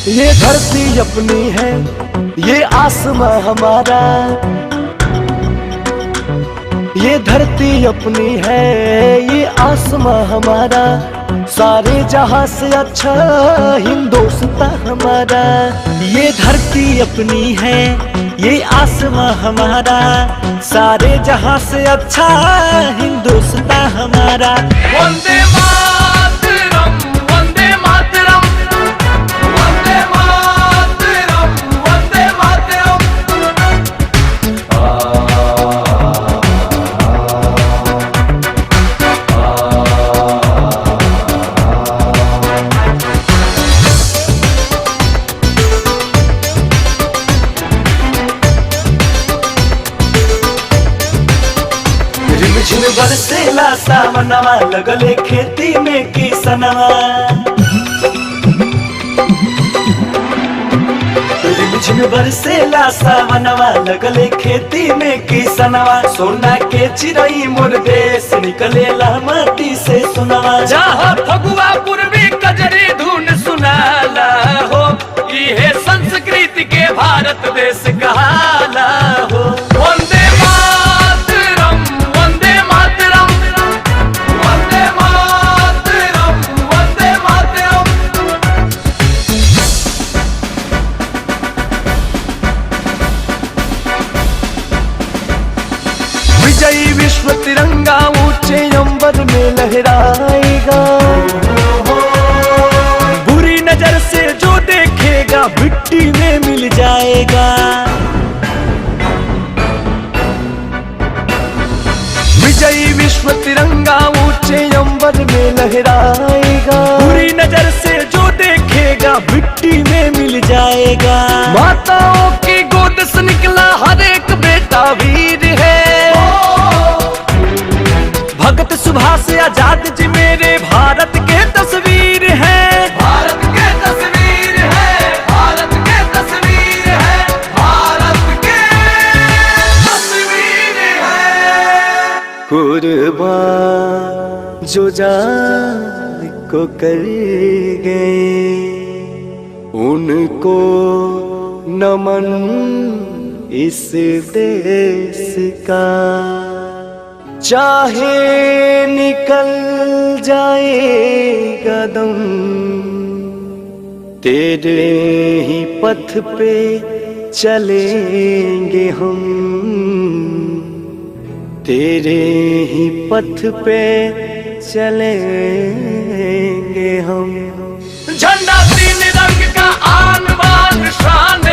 ये धरती अपनी है, ये आसमां हमारा। ये धरती अपनी है, ये आसमां हमारा। सारे जहां से अच्छा हिंदुस्तान हमारा। ये धरती अपनी है, ये आसमां हमारा। सारे जहां से अच्छा हिंदुस्तान हमारा। वंदे मातरम, वंदे मातरम, वंदे मातरम, वंदे मातरम। रिमझिम बरसेला सावनवा, लगले खेती में किसनवा। रिमझिम बरसेला सावनवा, लगले खेती में किसनवा। सोना के चिरई मोर देश, निकलेला माटी से सोनवा। जहाँ फगुआ पूर्वी कजरी धुन सुनाला हो, ये संस्कृति के भारत देश कहाला हो। वंदे मातरम, वंदे मातरम, वंदे मातरम, वंदे मातरम। विजयी विश्व तिरंगा ऊंचे अंबर में लहराएगा। बुरी नजर से जो देखेगा, मिट्टी में मिल जाएगा। विजयी विश्व तिरंगा ऊंचे अंबर में लहराएगा। बुरी नजर से जो देखेगा, मिट्टी में मिल जाएगा। माताओं की गोद से निकला हर एक बेटा वीर है। भगत सुभाष आजाद जी मेरे भारत के तस्वीर है। भारत के तस्वीर है, भारत के तस्वीर है, भारत के तस्वीर है। कुर्बान जो जान को कर गए, उनको नमन इस देश का। चाहे निकल जाएगा दम, तेरे ही पथ पे चलेंगे हम। तेरे ही पथ पे चलेंगे हम। झंडा तीन रंग का आन बान शान